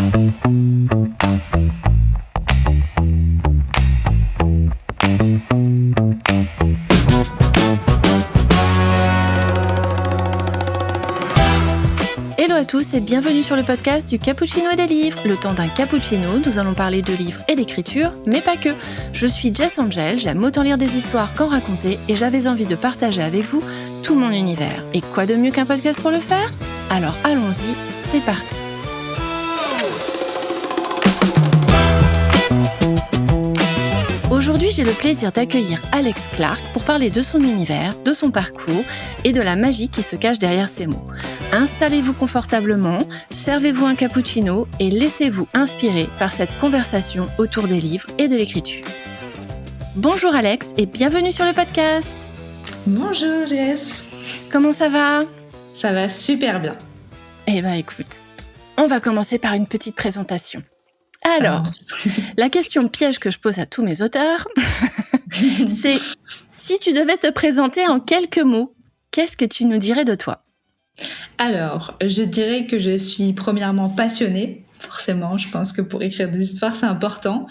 Hello à tous et bienvenue sur le podcast du Cappuccino et des livres. Le temps d'un cappuccino, nous allons parler de livres et d'écriture, mais pas que. Je suis Jess Angel, j'aime autant lire des histoires qu'en raconter et j'avais envie de partager avec vous tout mon univers. Et quoi de mieux qu'un podcast pour le faire ? Alors allons-y, c'est parti. Aujourd'hui, j'ai le plaisir d'accueillir Alex Clark pour parler de son univers, de son parcours et de la magie qui se cache derrière ces mots. Installez-vous confortablement, servez-vous un cappuccino et laissez-vous inspirer par cette conversation autour des livres et de l'écriture. Bonjour Alex et bienvenue sur le podcast. Bonjour Jess. Comment ça va ? Ça va super bien. Eh ben écoute, on va commencer par une petite présentation. Alors, la question piège que je pose à tous mes auteurs, c'est si tu devais te présenter en quelques mots, qu'est-ce que tu nous dirais de toi ? Alors, je dirais que je suis premièrement passionnée, forcément, je pense que pour écrire des histoires, c'est important,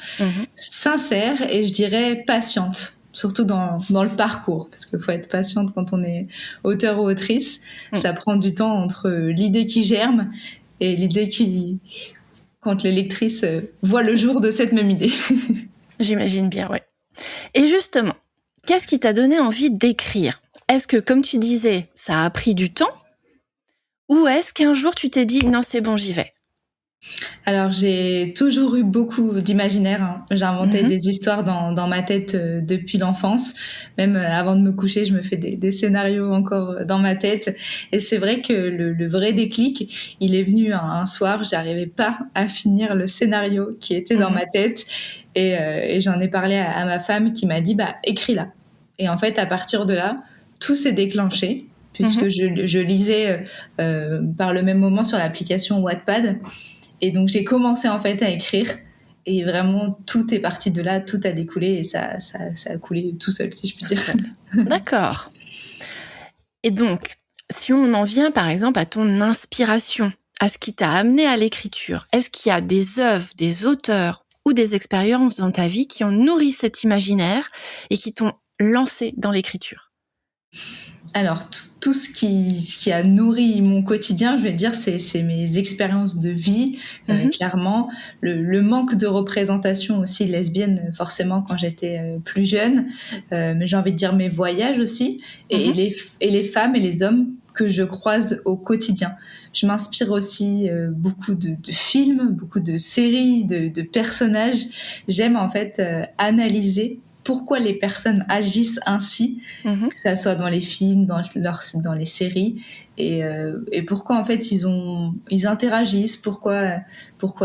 sincère et je dirais patiente, surtout dans le parcours, parce qu'il faut être patiente quand on est auteur ou autrice, ça prend du temps entre l'idée qui germe et l'idée quand les lectrices voient le jour de cette même idée. J'imagine bien, ouais. Et justement, qu'est-ce qui t'a donné envie d'écrire ? Est-ce que, comme tu disais, ça a pris du temps ? Ou est-ce qu'un jour tu t'es dit « non, c'est bon, j'y vais » ? Alors, j'ai toujours eu beaucoup d'imaginaire. J'ai inventé des histoires dans ma tête depuis l'enfance. Même avant de me coucher, je me fais des scénarios encore dans ma tête. Et c'est vrai que le vrai déclic, il est venu un soir. J'arrivais pas à finir le scénario qui était dans ma tête. Et j'en ai parlé à ma femme qui m'a dit « écris-la ». Et en fait, à partir de là, tout s'est déclenché puisque je lisais par le même moment sur l'application Wattpad. Et donc, j'ai commencé en fait à écrire et vraiment, tout est parti de là, tout a découlé et ça a coulé tout seul, si je puis dire. D'accord. Et donc, si on en vient par exemple à ton inspiration, à ce qui t'a amené à l'écriture, est-ce qu'il y a des œuvres, des auteurs ou des expériences dans ta vie qui ont nourri cet imaginaire et qui t'ont lancé dans l'écriture ? Alors, tout ce qui a nourri mon quotidien, je vais dire, c'est mes expériences de vie, clairement. Le manque de représentation aussi lesbienne, forcément, quand j'étais plus jeune. Mais j'ai envie de dire mes voyages aussi. Et les femmes et les hommes que je croise au quotidien. Je m'inspire aussi beaucoup de films, beaucoup de séries, de personnages. J'aime en fait analyser pourquoi les personnes agissent ainsi, que ça soit dans les films, dans les séries, et pourquoi en fait ils interagissent, pourquoi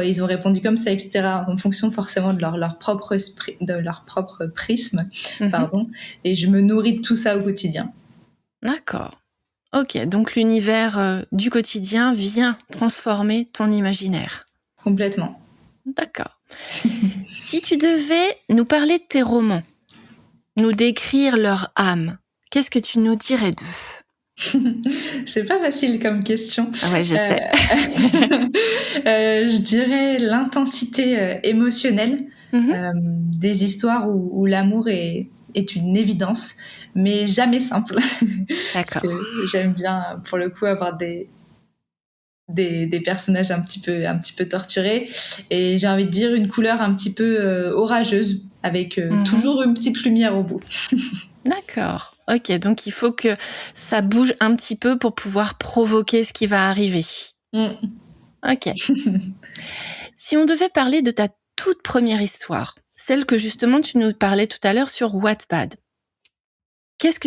ils ont répondu comme ça, etc. En fonction forcément de leur propre prisme, pardon. Et je me nourris de tout ça au quotidien. D'accord. Ok, donc l'univers du quotidien vient transformer ton imaginaire. Complètement. D'accord. Si tu devais nous parler de tes romans, nous décrire leur âme, qu'est-ce que tu nous dirais d'eux ? C'est pas facile comme question. Ah ouais, je sais. Je dirais l'intensité émotionnelle des histoires où l'amour est une évidence, mais jamais simple. D'accord. Parce que j'aime bien, pour le coup, avoir des personnages un petit peu torturés, et j'ai envie de dire une couleur un petit peu orageuse, avec toujours une petite lumière au bout. D'accord. Ok, donc il faut que ça bouge un petit peu pour pouvoir provoquer ce qui va arriver. Ok. Si on devait parler de ta toute première histoire, celle que justement tu nous parlais tout à l'heure sur Wattpad, qu'est-ce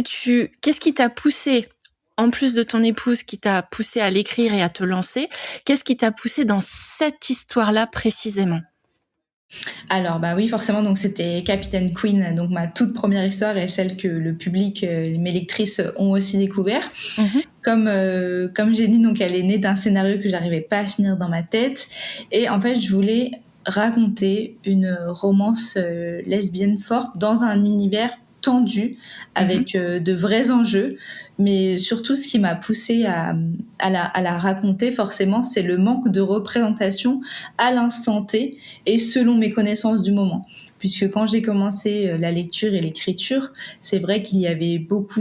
qui t'a poussé, en plus de ton épouse qui t'a poussé à l'écrire et à te lancer, qu'est-ce qui t'a poussé dans cette histoire-là précisément ? Alors oui, forcément, donc c'était Capitaine Queen, donc ma toute première histoire et celle que le public, mes lectrices ont aussi découvert. Comme j'ai dit, donc elle est née d'un scénario que j'arrivais pas à finir dans ma tête, et en fait je voulais raconter une romance lesbienne forte dans un univers tendue, avec de vrais enjeux. Mais surtout, ce qui m'a poussée à la raconter, forcément, c'est le manque de représentation à l'instant T et selon mes connaissances du moment. Puisque quand j'ai commencé la lecture et l'écriture, c'est vrai qu'il y avait beaucoup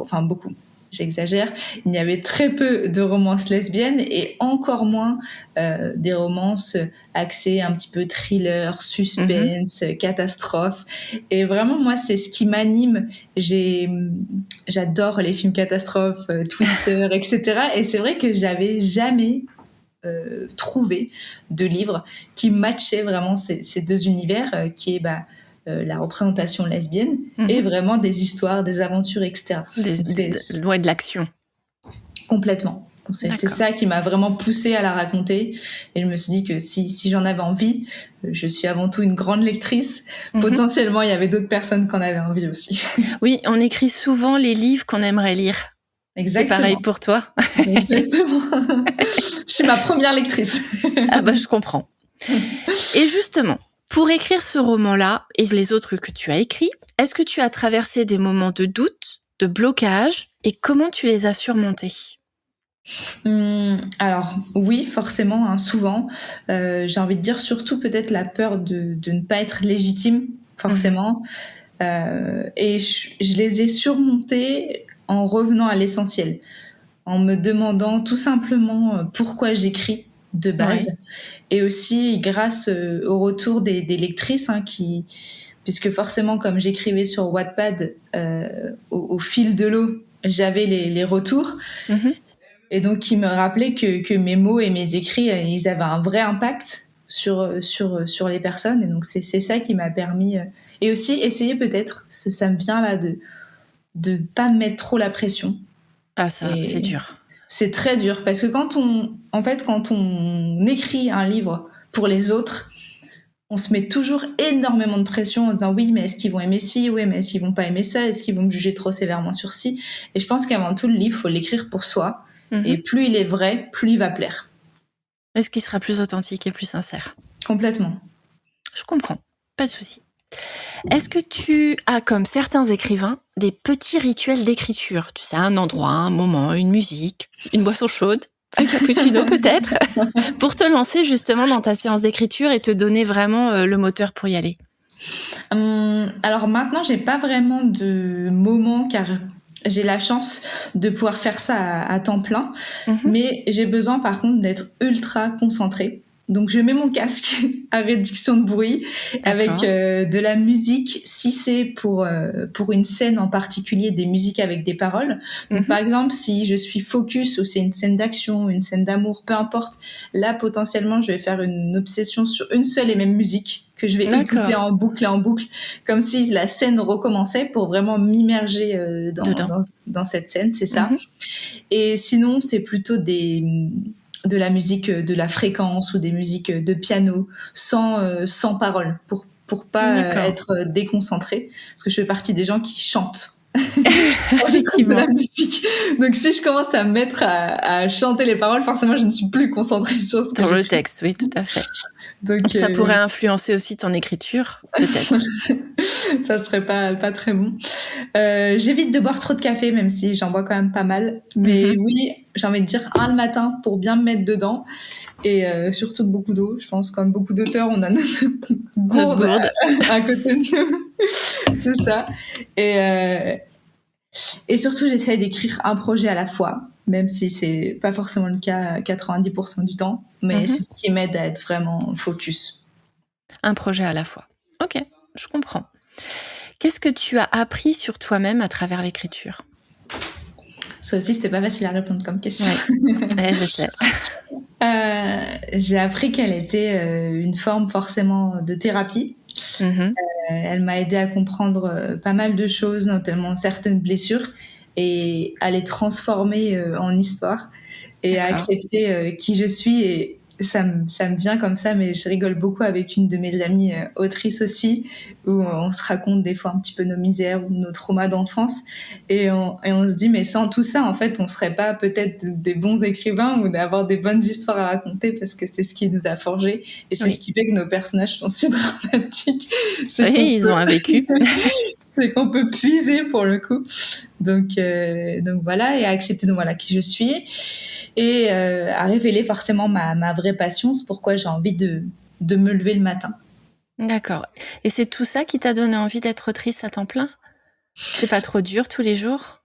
enfin beaucoup, j'exagère, il y avait très peu de romances lesbiennes et encore moins des romances axées un petit peu thriller, suspense, catastrophe. Et vraiment, moi, c'est ce qui m'anime. J'adore les films catastrophes, Twister, etc. Et c'est vrai que j'avais jamais trouvé de livre qui matchait vraiment ces deux univers, qui est la représentation lesbienne et vraiment des histoires, des aventures, etc. De l'action. Complètement. C'est ça qui m'a vraiment poussée à la raconter. Et je me suis dit que si j'en avais envie, je suis avant tout une grande lectrice. Potentiellement, il y avait d'autres personnes qui en avaient envie aussi. Oui, on écrit souvent les livres qu'on aimerait lire. Exactement. C'est pareil pour toi. Exactement. Je suis ma première lectrice. Ah bah, je comprends. Et justement, pour écrire ce roman-là et les autres que tu as écrits, est-ce que tu as traversé des moments de doute, de blocage, et comment tu les as surmontés ? Alors oui, forcément, souvent. J'ai envie de dire surtout peut-être la peur de ne pas être légitime, forcément. Et je les ai surmontés en revenant à l'essentiel, en me demandant tout simplement pourquoi j'écris de base, et aussi grâce au retour des lectrices puisque forcément comme j'écrivais sur Wattpad, au fil de l'eau, j'avais les retours, et donc qui me rappelaient que mes mots et mes écrits, ils avaient un vrai impact sur les personnes, et donc c'est ça qui m'a permis, et aussi essayer peut-être, ça me vient là de pas me mettre trop la pression. Ah ça, c'est dur. C'est très dur parce que quand on écrit un livre pour les autres, on se met toujours énormément de pression en disant oui, mais est-ce qu'ils vont aimer ci, oui, mais est-ce qu'ils vont pas aimer ça, est-ce qu'ils vont me juger trop sévèrement sur ci. Et je pense qu'avant tout, le livre, faut l'écrire pour soi. Et plus il est vrai, plus il va plaire. Est-ce qu'il sera plus authentique et plus sincère ? Complètement. Je comprends, pas de souci. Est-ce que tu as, comme certains écrivains, des petits rituels d'écriture ? Tu sais, un endroit, un moment, une musique, une boisson chaude, un cappuccino peut-être, pour te lancer justement dans ta séance d'écriture et te donner vraiment le moteur pour y aller ? Alors maintenant, j'ai pas vraiment de moment, car j'ai la chance de pouvoir faire ça à temps plein, mais j'ai besoin par contre d'être ultra concentrée. Donc je mets mon casque à réduction de bruit avec de la musique, si c'est pour une scène en particulier, des musiques avec des paroles. Donc par exemple, si je suis focus ou c'est une scène d'action, une scène d'amour, peu importe, là potentiellement je vais faire une obsession sur une seule et même musique que je vais écouter en boucle et en boucle, comme si la scène recommençait, pour vraiment m'immerger dans cette scène, c'est ça. Et sinon, c'est plutôt de la musique, de la fréquence ou des musiques de piano sans paroles, pour pas être déconcentrée, parce que je fais partie des gens qui chantent quand j'écoute de la musique. Donc si je commence à me mettre à chanter les paroles, forcément je ne suis plus concentrée sur ce que j'écris. Sur le texte, oui, tout à fait. Donc ça pourrait influencer aussi ton écriture, peut-être. Ça serait pas très bon. J'évite de boire trop de café, même si j'en bois quand même pas mal. Mais oui, j'ai envie de dire le matin pour bien me mettre dedans. Et surtout beaucoup d'eau. Je pense, comme beaucoup d'auteurs, on a notre gourde à côté de nous. C'est ça. Et surtout, j'essaie d'écrire un projet à la fois, même si c'est pas forcément le cas 90% du temps. Mais c'est ce qui m'aide à être vraiment focus. Un projet à la fois. Ok, je comprends. Qu'est-ce que tu as appris sur toi-même à travers l'écriture ? Ça aussi, c'était pas facile à répondre comme question. Ouais, je sais. J'ai appris qu'elle était une forme forcément de thérapie. Elle m'a aidée à comprendre pas mal de choses, notamment certaines blessures, et à les transformer en histoire, et à accepter qui je suis. Et ça me vient comme ça, mais je rigole beaucoup avec une de mes amies autrices aussi, où on se raconte des fois un petit peu nos misères ou nos traumas d'enfance, et on se dit, mais sans tout ça, en fait, on serait pas peut-être des bons écrivains ou d'avoir des bonnes histoires à raconter, parce que c'est ce qui nous a forgés, et c'est ce qui fait que nos personnages sont si dramatiques. Ils ont un vécu. c'est qu'on peut puiser pour le coup. Donc voilà, et à accepter qui je suis et à révéler forcément ma vraie passion, c'est pourquoi j'ai envie de me lever le matin. D'accord. Et c'est tout ça qui t'a donné envie d'être autrice à temps plein ? C'est pas trop dur tous les jours ?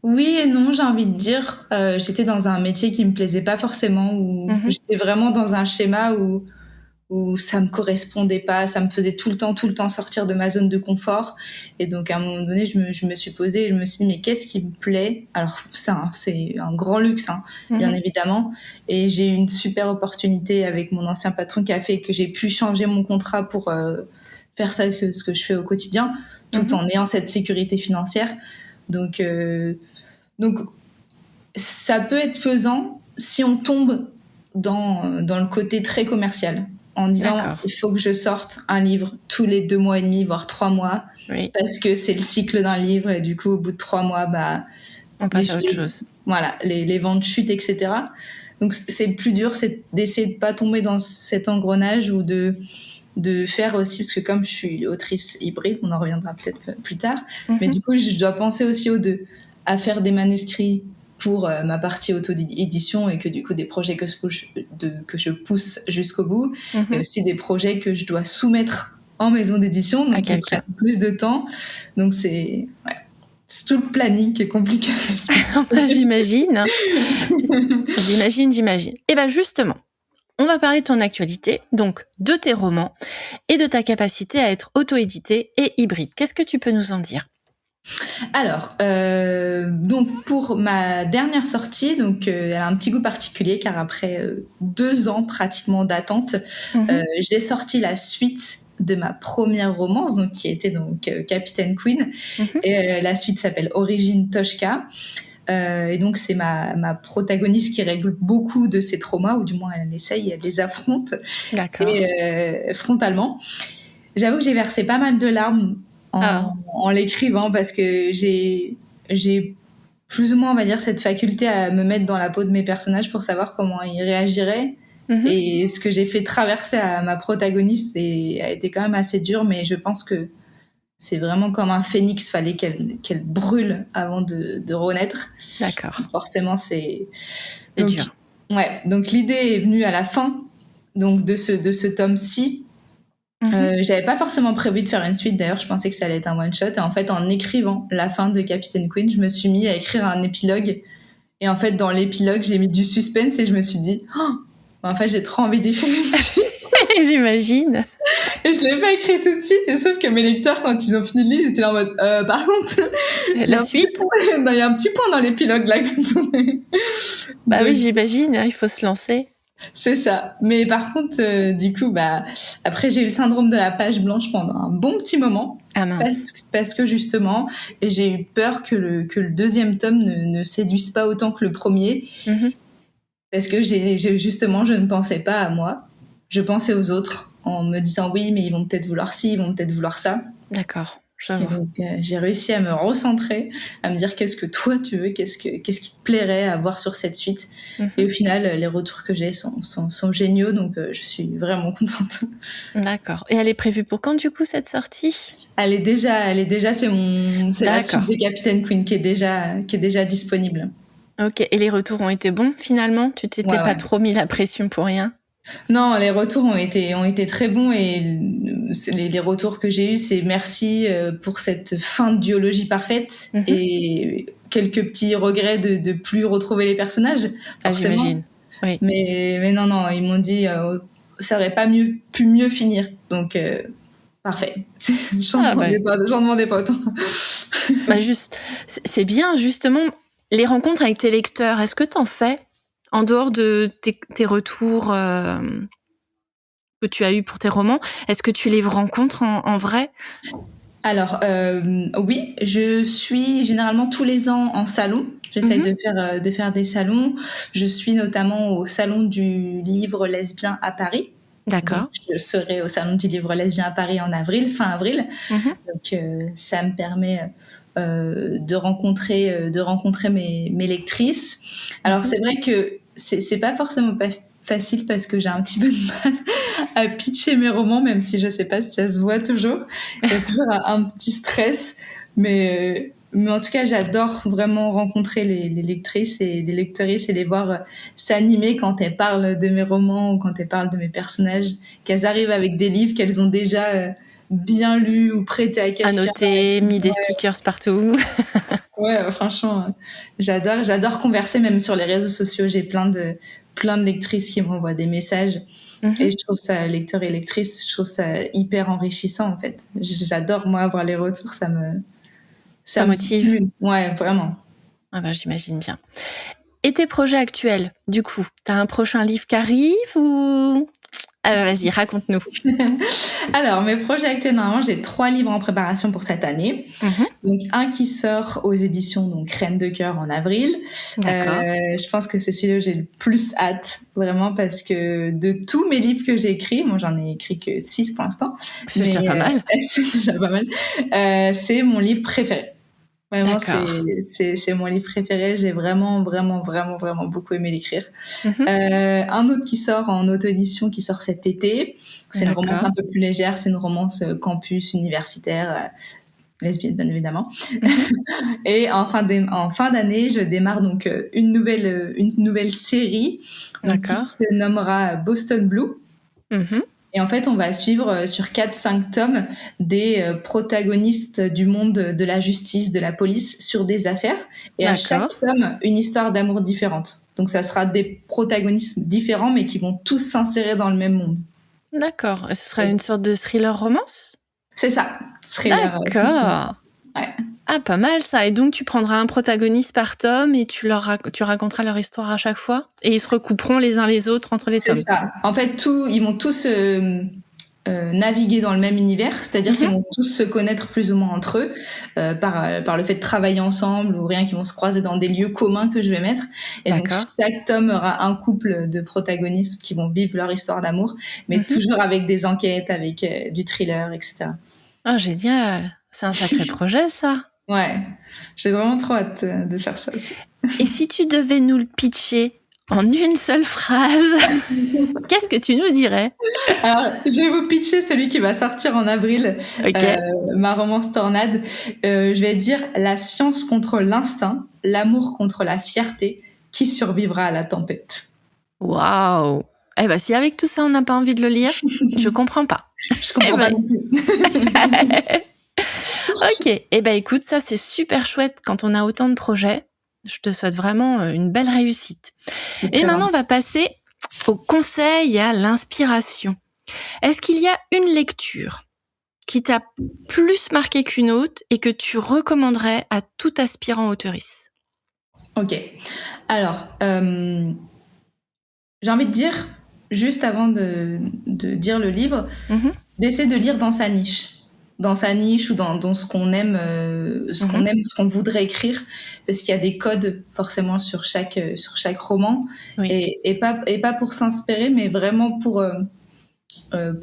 Oui et non, j'ai envie de dire. J'étais dans un métier qui me plaisait pas forcément, où j'étais vraiment dans un schéma où ça me correspondait pas, ça me faisait tout le temps sortir de ma zone de confort. Et donc à un moment donné, je me suis posée et je me suis dit mais qu'est-ce qui me plaît ? Alors ça, c'est un grand luxe, bien évidemment. Et j'ai eu une super opportunité avec mon ancien patron qui a fait que j'ai pu changer mon contrat pour faire ce que je fais au quotidien, tout en ayant cette sécurité financière. Donc ça peut être pesant si on tombe dans le côté très commercial, en disant il faut que je sorte un livre tous les 2 mois et demi, voire 3 mois, parce que c'est le cycle d'un livre et du coup au bout de 3 mois, on passe à autre chose. Voilà, les ventes chutent, etc. Donc c'est le plus dur, c'est d'essayer de pas tomber dans cet engrenage ou de faire aussi, parce que comme je suis autrice hybride, on en reviendra peut-être plus tard, mais du coup je dois penser aussi aux deux, à faire des manuscrits pour ma partie auto-édition et que du coup des projets que je pousse jusqu'au bout, et aussi des projets que je dois soumettre en maison d'édition, donc qui prennent plus de temps. Donc c'est tout le planning qui est compliqué à respecter. J'imagine. J'imagine. Et bien justement, on va parler de ton actualité, donc de tes romans et de ta capacité à être auto-édité et hybride. Qu'est-ce que tu peux nous en dire ? Alors, donc pour ma dernière sortie, donc elle a un petit goût particulier car après 2 ans pratiquement d'attente, j'ai sorti la suite de ma première romance, donc qui était donc Capitaine Queen, et la suite s'appelle Origine Toshka. Et donc c'est ma protagoniste qui règle beaucoup de ses traumas, ou du moins elle les affronte. D'accord. Et frontalement. J'avoue que j'ai versé pas mal de larmes en l'écrivant, parce que j'ai plus ou moins, on va dire, cette faculté à me mettre dans la peau de mes personnages pour savoir comment ils réagiraient. Et ce que j'ai fait traverser à ma protagoniste a été quand même assez dur, mais je pense que c'est vraiment comme un phénix, fallait qu'elle brûle avant de renaître. D'accord. Forcément, c'est dur. Ouais, donc l'idée est venue à la fin donc de ce tome-ci. J'avais pas forcément prévu de faire une suite, d'ailleurs je pensais que ça allait être un one shot, et en fait en écrivant la fin de Capitaine Queen, je me suis mis à écrire un épilogue, et en fait dans l'épilogue j'ai mis du suspense et je me suis dit en fait j'ai trop envie d'écrire une suite. J'imagine. Et je l'ai pas écrit tout de suite, et sauf que mes lecteurs, quand ils ont fini de lire, ils étaient là en mode par contre la suite, il y a un petit point dans l'épilogue là. Donc, oui, j'imagine, il faut se lancer. C'est ça. Mais par contre, du coup, après, j'ai eu le syndrome de la page blanche pendant un bon petit moment. Ah mince. Parce que justement, j'ai eu peur que le 2e tome ne séduise pas autant que le premier. Parce que justement, je ne pensais pas à moi. Je pensais aux autres en me disant oui, mais ils vont peut-être vouloir ci, ils vont peut-être vouloir ça. D'accord. Et donc, j'ai réussi à me recentrer, à me dire qu'est-ce que toi tu veux, qu'est-ce qui te plairait à voir sur cette suite. Et au final, les retours que j'ai sont géniaux, donc je suis vraiment contente. D'accord. Et elle est prévue pour quand du coup cette sortie ? Elle est déjà, c'est la suite de Capitaine Queen qui est déjà disponible. Ok. Et les retours ont été bons finalement ? Tu t'étais pas trop mis la pression pour rien ? Non, les retours ont été très bons, et les retours que j'ai eus, c'est merci pour cette fin de duologie parfaite, et quelques petits regrets de plus retrouver les personnages, forcément. J'imagine. Oui. Mais non, ils m'ont dit ça aurait pas pu mieux finir, donc parfait. J'en demandais pas autant. Juste, c'est bien justement les rencontres avec tes lecteurs. Est-ce que t'en fais ? En dehors de tes retours que tu as eus pour tes romans, est-ce que tu les rencontres en vrai ? Alors, oui, je suis généralement tous les ans en salon. J'essaye de faire des salons. Je suis notamment au salon du livre lesbien à Paris. D'accord. Donc, je serai au salon du livre lesbien à Paris fin avril. Donc, ça me permet de rencontrer mes lectrices. Alors, c'est vrai que c'est pas forcément facile parce que j'ai un petit peu de mal à pitcher mes romans, même si je sais pas si ça se voit toujours. Il y a toujours un petit stress, mais en tout cas, j'adore vraiment rencontrer les lectrices et les lectrices et les voir s'animer quand elles parlent de mes romans ou quand elles parlent de mes personnages, qu'elles arrivent avec des livres qu'elles ont déjà bien lus ou prêtés à quelqu'un. Annotés, mis des stickers partout. Ouais, franchement, j'adore converser même sur les réseaux sociaux. J'ai plein de lectrices qui m'envoient des messages. Et je trouve ça, lecteurs et lectrices, je trouve ça hyper enrichissant en fait. J'adore moi avoir les retours, ça motive. Ouais, vraiment. Ah ben, j'imagine bien. Et tes projets actuels, du coup, t'as un prochain livre qui arrive ou... vas-y, raconte-nous. Alors, mes projets actuels, normalement, j'ai 3 livres en préparation pour cette année. Donc, un qui sort aux éditions donc Reine de Cœur en avril. Je pense que c'est celui-là où j'ai le plus hâte, vraiment, parce que de tous mes livres que j'ai écrits, moi, j'en ai écrit que 6 pour l'instant. C'est déjà pas mal. C'est déjà pas mal. C'est mon livre préféré. Vraiment, c'est mon livre préféré. J'ai vraiment beaucoup aimé l'écrire. Un autre qui sort en auto-édition, qui sort cet été. C'est une romance un peu plus légère. C'est une romance campus universitaire, lesbienne, bien évidemment. Et en fin d'année, je démarre donc une nouvelle série qui se nommera Boston Blue. Et en fait, on va suivre sur 4-5 tomes des protagonistes du monde de la justice, de la police, sur des affaires. Et à chaque tome, une histoire d'amour différente. Donc, ça sera des protagonistes différents, mais qui vont tous s'insérer dans le même monde. D'accord. Et ce sera une sorte de thriller romance ? C'est ça. Thriller. D'accord. Ouais. Ah, pas mal ça. Et donc, tu prendras un protagoniste par tome et tu raconteras leur histoire à chaque fois. Et ils se recouperont les uns les autres entre les tomes. C'est ça. En fait, ils vont tous naviguer dans le même univers, c'est-à-dire qu'ils vont tous se connaître plus ou moins entre eux par le fait de travailler ensemble ou rien, qu'ils vont se croiser dans des lieux communs que je vais mettre. Et donc, chaque tome aura un couple de protagonistes qui vont vivre leur histoire d'amour, mais toujours avec des enquêtes, avec du thriller, etc. Ah, génial. C'est un sacré projet, ça. Ouais, j'ai vraiment trop hâte de faire ça aussi. Et si tu devais nous le pitcher en une seule phrase, qu'est-ce que tu nous dirais ? Alors, je vais vous pitcher celui qui va sortir en avril, ma romance Tornade. Je vais dire la science contre l'instinct, l'amour contre la fierté, qui survivra à la tempête. Waouh ! Eh ben, si avec tout ça on n'a pas envie de le lire, je comprends pas. Je comprends pas non plus. Ok, eh ben écoute, ça c'est super chouette quand on a autant de projets. Je te souhaite vraiment une belle réussite. Et maintenant, on va passer au conseil et à l'inspiration. Est-ce qu'il y a une lecture qui t'a plus marqué qu'une autre et que tu recommanderais à tout aspirant auteurice ? Ok. Alors, j'ai envie de dire, juste avant de dire le livre, d'essayer de lire dans sa niche ou dans ce qu'on aime, ce qu'on voudrait écrire, parce qu'il y a des codes forcément sur chaque roman, et pas pour s'inspirer, mais vraiment pour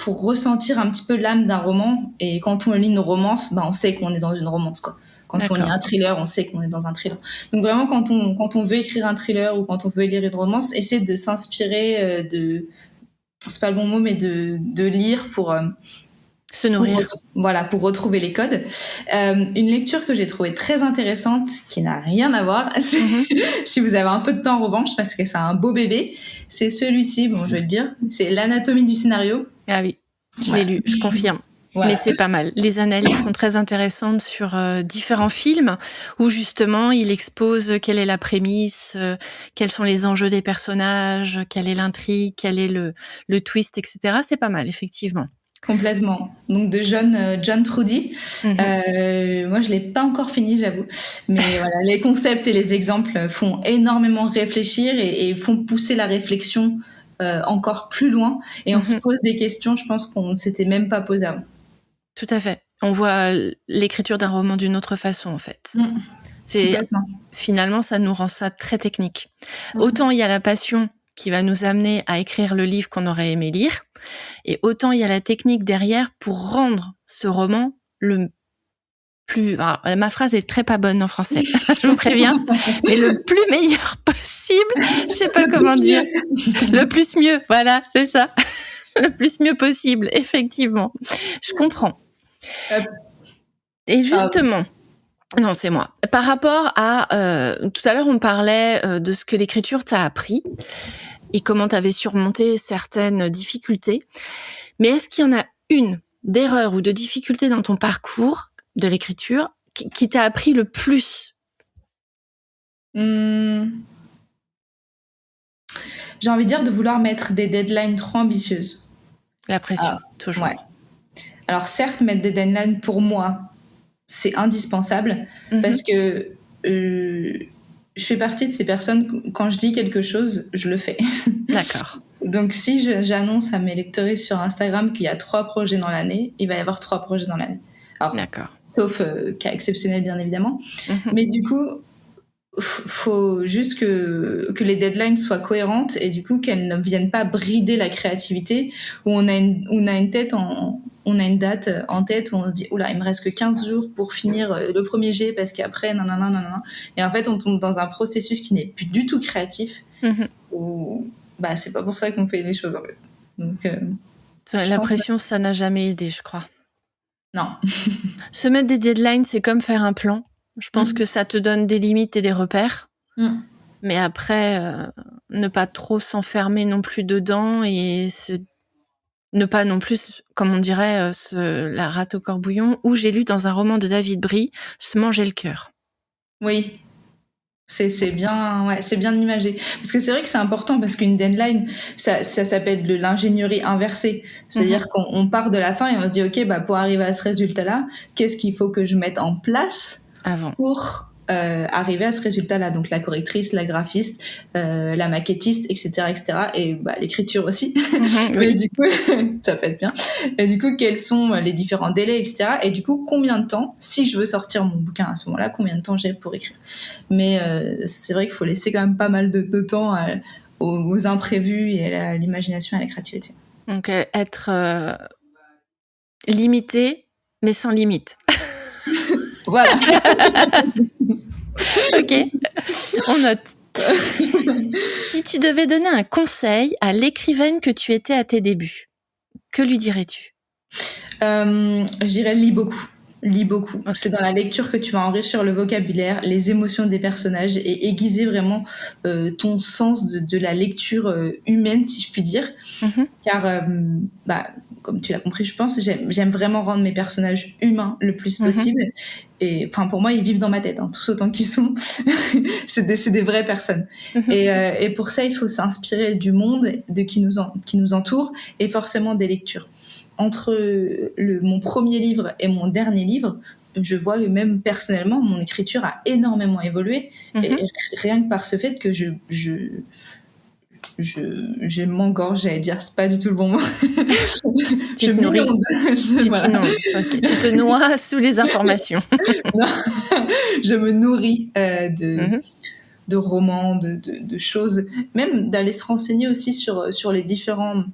ressentir un petit peu l'âme d'un roman. Et quand on lit une romance, on sait qu'on est dans une romance, quoi. Quand on lit un thriller, on sait qu'on est dans un thriller. Donc vraiment, quand on veut écrire un thriller ou quand on veut lire une romance, essayer de s'inspirer c'est pas le bon mot, mais de lire pour se nourrir. Pour retrouver les codes. Une lecture que j'ai trouvée très intéressante, qui n'a rien à voir, si vous avez un peu de temps en revanche, parce que c'est un beau bébé, c'est celui-ci, je vais le dire, c'est l'anatomie du scénario. Ah oui, je l'ai lu, je confirme. Voilà. Mais c'est pas mal. Les analyses sont très intéressantes sur différents films où justement il expose quelle est la prémisse, quels sont les enjeux des personnages, quelle est l'intrigue, quel est le twist, etc. C'est pas mal, effectivement. Complètement. Donc de John Trudy. Moi, je l'ai pas encore fini, j'avoue. Mais voilà, les concepts et les exemples font énormément réfléchir et font pousser la réflexion encore plus loin. Et on se pose des questions, je pense qu'on ne s'était même pas posé avant. Tout à fait. On voit l'écriture d'un roman d'une autre façon, en fait. Finalement, ça nous rend ça très technique. Autant il y a la passion qui va nous amener à écrire le livre qu'on aurait aimé lire, et autant il y a la technique derrière pour rendre ce roman le alors, ma phrase est très pas bonne en français, je vous préviens, mais le plus meilleur possible, je sais pas comment dire. Le plus mieux, voilà, c'est ça. Le plus mieux possible, effectivement. Je comprends. Et justement, non, c'est moi. Par rapport à, tout à l'heure, on parlait de ce que l'écriture t'a appris et comment t'avais surmonté certaines difficultés. Mais est-ce qu'il y en a une d'erreur ou de difficulté dans ton parcours de l'écriture qui t'a appris le plus? J'ai envie de dire de vouloir mettre des deadlines trop ambitieuses. La pression, toujours. Ouais. Alors certes, mettre des deadlines pour moi, c'est indispensable parce que je fais partie de ces personnes, quand je dis quelque chose, je le fais. D'accord. Donc si j'annonce à mes lecteurs sur Instagram qu'il y a 3 projets dans l'année, il va y avoir 3 projets dans l'année. Alors, d'accord. Sauf cas exceptionnel, bien évidemment. Mais du coup, faut juste que les deadlines soient cohérentes et du coup qu'elles ne viennent pas brider la créativité, où on a une date en tête où on se dit oula, il me reste que 15 jours pour finir le premier jet parce qu'après nanana. Et en fait on tombe dans un processus qui n'est plus du tout créatif, où c'est pas pour ça qu'on fait les choses en fait. Donc la pression, ça n'a jamais aidé, je crois. Non. Se mettre des deadlines, c'est comme faire un plan. Je pense que ça te donne des limites et des repères. Mais après, ne pas trop s'enfermer non plus dedans et ne pas non plus, comme on dirait, la rate au corbouillon. Ou j'ai lu dans un roman de David Brie, se manger le cœur. Oui. C'est bien, c'est bien imagé. Parce que c'est vrai que c'est important parce qu'une deadline, ça s'appelle de l'ingénierie inversée. C'est-à-dire qu'on part de la fin et on se dit, ok, pour arriver à ce résultat-là, qu'est-ce qu'il faut que je mette en place avant pour arriver à ce résultat-là. Donc la correctrice, la graphiste, la maquettiste, etc., et l'écriture aussi. Mais du coup, ça peut être bien. Et du coup, quels sont les différents délais, etc. Et du coup, combien de temps, si je veux sortir mon bouquin à ce moment-là, combien de temps j'ai pour écrire. Mais c'est vrai qu'il faut laisser quand même pas mal de temps aux imprévus et à l'imagination et à la créativité. Donc être limité, mais sans limite. Voilà. Ok, on note. Si tu devais donner un conseil à l'écrivaine que tu étais à tes débuts, que lui dirais-tu ? Je dirais lis beaucoup. Lis beaucoup. Okay. C'est dans la lecture que tu vas enrichir le vocabulaire, les émotions des personnages et aiguiser vraiment ton sens de la lecture humaine, si je puis dire. Car, comme tu l'as compris, je pense, j'aime vraiment rendre mes personnages humains le plus possible. Et pour moi, ils vivent dans ma tête, tous autant qu'ils sont. c'est des vraies personnes. Et pour ça, il faut s'inspirer du monde qui nous entoure et forcément des lectures. Entre mon premier livre et mon dernier livre, je vois que même personnellement, mon écriture a énormément évolué. Et rien que par ce fait que je m'engorge, j'allais dire, c'est pas du tout le bon mot. je m'inonde. Tu te noies sous les informations. Non, je me nourris de romans, de choses, même d'aller se renseigner aussi sur les différentes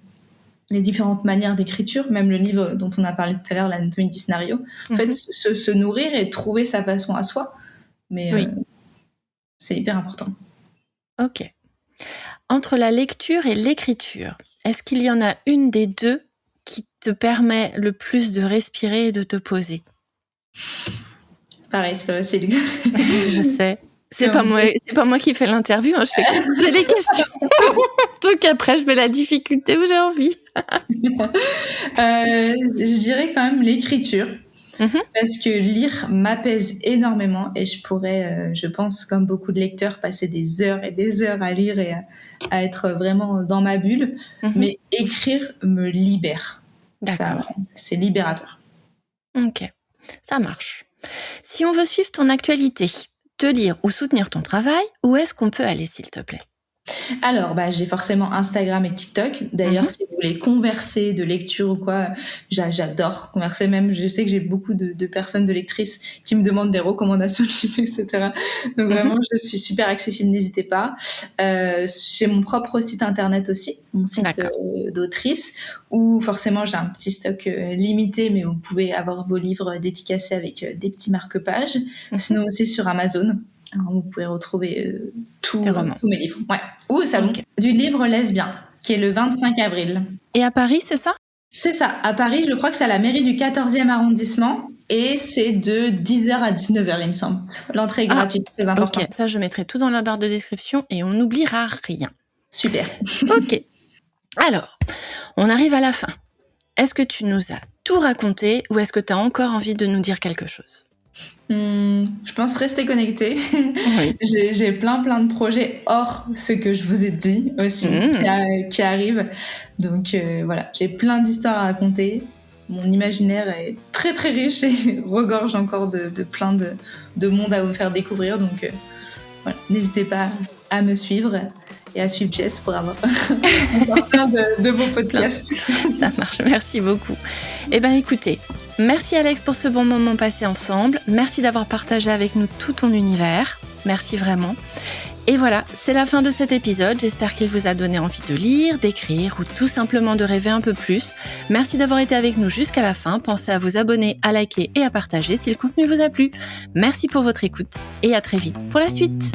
manières d'écriture, même le livre dont on a parlé tout à l'heure, l'anatomie du scénario. En fait, se nourrir et trouver sa façon à soi, mais c'est hyper important. Ok. Entre la lecture et l'écriture, est-ce qu'il y en a une des deux qui te permet le plus de respirer et de te poser ? Pareil, c'est pas facile. Je sais. C'est pas moi qui fais l'interview, je fais que poser les questions. Donc après, je mets la difficulté où j'ai envie. Je dirais quand même l'écriture. Parce que lire m'apaise énormément et je pourrais, je pense, comme beaucoup de lecteurs, passer des heures et des heures à lire et à être vraiment dans ma bulle. Mais écrire me libère. D'accord. C'est libérateur. Ok, ça marche. Si on veut suivre ton actualité, te lire ou soutenir ton travail, où est-ce qu'on peut aller, s'il te plaît ? Alors, j'ai forcément Instagram et TikTok. D'ailleurs, si vous voulez converser de lecture ou quoi, j'adore converser. Même, je sais que j'ai beaucoup de personnes, de lectrices qui me demandent des recommandations de livres, etc. Donc vraiment, je suis super accessible, n'hésitez pas. J'ai mon propre site internet aussi, mon site d'autrice, où forcément j'ai un petit stock limité, mais vous pouvez avoir vos livres dédicacés avec des petits marque-pages. Sinon aussi sur Amazon. Alors, vous pouvez retrouver tous mes livres. Ouais. Ou au salon du livre lesbien, qui est le 25 avril. Et à Paris, c'est ça ? C'est ça. À Paris, je crois que c'est à la mairie du 14e arrondissement. Et c'est de 10h à 19h, il me semble. L'entrée est gratuite, très important. Ok, ça je mettrai tout dans la barre de description et on n'oubliera rien. Super. Ok. Alors, on arrive à la fin. Est-ce que tu nous as tout raconté ou est-ce que tu as encore envie de nous dire quelque chose ? Je pense rester connecté. Oui. J'ai plein de projets hors ce que je vous ai dit aussi qui arrivent. Donc voilà, j'ai plein d'histoires à raconter. Mon imaginaire est très très riche et regorge encore de plein de monde à vous faire découvrir. Donc voilà, n'hésitez pas à me suivre et à suivre Jess pour avoir plein de beaux podcasts. Ça marche, merci beaucoup. Eh bien écoutez, merci Alex pour ce bon moment passé ensemble. Merci d'avoir partagé avec nous tout ton univers. Merci vraiment. Et voilà, c'est la fin de cet épisode. J'espère qu'il vous a donné envie de lire, d'écrire ou tout simplement de rêver un peu plus. Merci d'avoir été avec nous jusqu'à la fin. Pensez à vous abonner, à liker et à partager si le contenu vous a plu. Merci pour votre écoute et à très vite pour la suite.